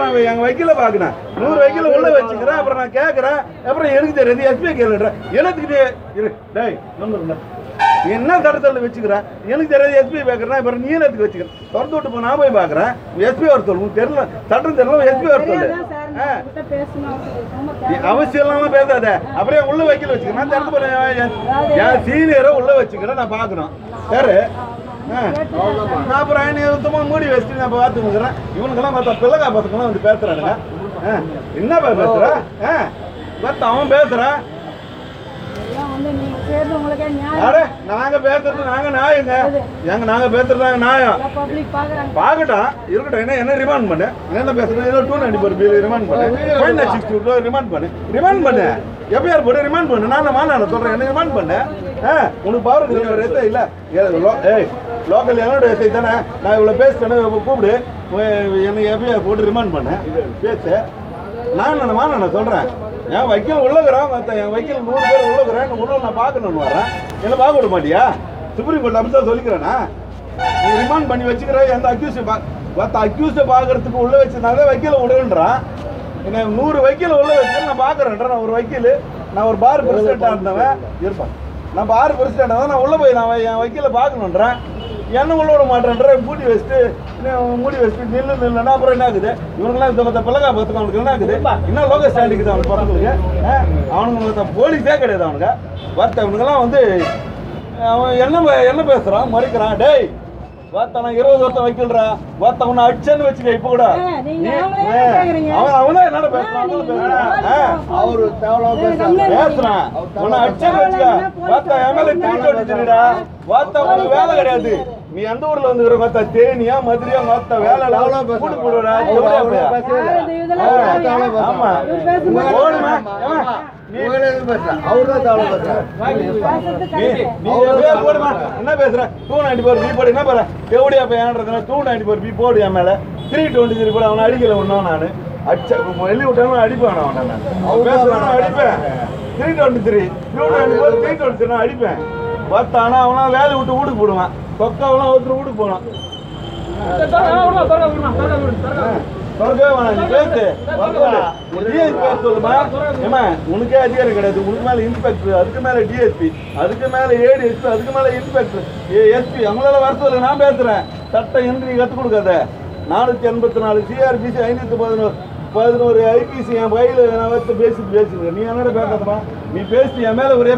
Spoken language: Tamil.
நான் எங்கள் வக்கீல பார்க்குறேன் 100 வக்கீல உள்ள வச்சுக்கிறேன். அப்புறம் நான் கேட்குறேன். அப்புறம் எனக்கு தெரியாது எஸ்பி கேளுன்றேன். எனக்கு டேய் என்ன தடத்தில் வச்சுக்கிறேன் எனக்கு தெரியாது எஸ்பி பார்க்குறேன். அப்புறம் நீ எனக்கு வச்சுக்கிறேன் திறந்து விட்டு போ. நான் போய் பார்க்குறேன் எஸ்பி வர சொல்லு. உங்களுக்கு தெரியல சட்டம் தெரியல எஸ்பி வர சொல்லு. அவசியம் இல்லாம பேசாத. அப்புறம் உள்ள வக்கீல வச்சுக்கிறேன். நான் திறந்து போறேன் என் சீனியரை உள்ள வச்சுக்கிறேன். நான் பார்க்கணும் சரி. நான் அப்புறம் சுத்தமா மூடி வச்சுட்டு நான் பார்த்துக்கிறேன். இவனுக்கெல்லாம் பார்த்தா பிள்ளைக்கா பார்த்துக்கலாம் வந்து பேசுறானுங்க. என்ன பேசுற அவன் பேசுறான். நாங்க பேசுறது நாங்க நியாயங்க. நாங்க பேசுறது நியாயம் பாக்கட்டும் இருக்கட்டும். என்ன ரிமாண்ட் பண்ணு என்ன பேசுறது 294 ரிமாண்ட் பண்ணு 560 ரிமாண்ட் பண்ணு ரிமாண்ட் பண்ணு எப்பயார் போட்டு ரிமாண்ட் பண்ணு. நான் சொல்றேன் என்ன ரிமாண்ட் பண்ணு. உனக்கு பவர் இல்ல லோக்கல் என்னோட எஸ்ஐ தானே. நான் இவ்வளவு பேசுறேன்னு கூப்பிடு என்ன எப்பயார் போட்டு ரிமாண்ட் பண்ணு பேசு. நான் சொல்றேன் என் வக்கீல் உள்ளகிறான். என் வக்கீல் 100 பேர் உள்ளகிறேன் உள்ள நான் பார்க்கணும்னு வரேன். என்ன பார்க்க விட மாட்டியா? சுப்ரீம் கோர்ட் அப்படிதான் சொல்லிக்கிறேன்னா நீ ரிமாண்ட் பண்ணி வச்சுக்கிற. எந்த அக்யூஸை பார்க்கறதுக்கு உள்ள வச்சுனாலே வக்கீல விடுன்றான். என்ன 100 வக்கீல உள்ள வச்சு நான் பார்க்கறேன்றேன். நான் ஒரு வக்கீல் நான் ஒரு பார் பிரசிடென்ட்டாக இருந்தவன் இருப்பேன். நான் பார் பிரசிடென்ட்டாக நான் உள்ள போய் நான் என் வக்கீல பார்க்கணுன்றேன். என்ன உள்ள விட மாட்டேன்ற மூடி வச்சுட்டு நில்லுன்னா அப்புறம் என்ன ஆகுது? இவனுக்குலாம் இந்த பிள்ளைக்கா பார்த்துக்க அவனுக்கு என்ன ஆகுது? இன்னும் லோக ஸ்டாண்டிங் தான் அவனுக்கு பக்கத்துக்கு. அவனுங்களுக்கு போலீஸே கிடையாது. அவனுங்க பார்த்த அவனுங்கெல்லாம் வந்து அவன் என்ன பேசுறான் மறைக்கிறான். டேய் வார்த்தை நான் 20 வருஷம் வைக்கலா வார்த்தை உன்னை அடிச்சேன்னு வச்சுக்க. இப்ப கூட அவன் என்னோட பேசுறான் அவரு பேசுறான் உன்னை அடிச்சேன்னு வச்சுக்க. வார்த்தை என் மேல திருட்டு அடிச்சுடா. வார்த்தை உனக்கு வேலை கிடையாது. நீ எந்த ஊர்ல வந்து பார்த்தா தேனியா மதுரையா மொத்த வேலை கூட்டு போடுறா. ஆமா என்ன பேசுற 294 பி போடு என்ன பாரு எவடியா பையன்றதுனா 294 பி போடு. என் மேல 323 போடு. அவனை அடிக்கல ஒன்னும் நான் அடிச்ச வெளியே விட்டாலும் அடிப்பேன். அவன் பேசுறான் அடிப்பேன். 323 294 நான் அடிப்பேன். பார்த்தானா அவனா வேலை விட்டு வீட்டுக்கு போடுவான். சொக்காவெல்லாம் ஒருத்தர் வீட்டுக்கு போனான். உனக்கே அதிகாரம் கிடையாது. உனக்கு மேல இன்ஸ்பெக்டர் அதுக்கு மேல டிஎஸ்பி அதுக்கு மேல ஏடிஎஸ்பி அதுக்கு மேல இன்ஸ்பெக்டர் எஸ்பி அவங்களால வர சொல்ல. நான் பேசுறேன் சட்டம் என்று நீ கத்துக் கொடுக்காத. 484 சிஆர்பிசி 511 ஐபிசி என் பயில நான் பேசிட்டு பேசுறேன். நீ என்னோட பேசாதமா? நீ பேசி என் மேல ஒரே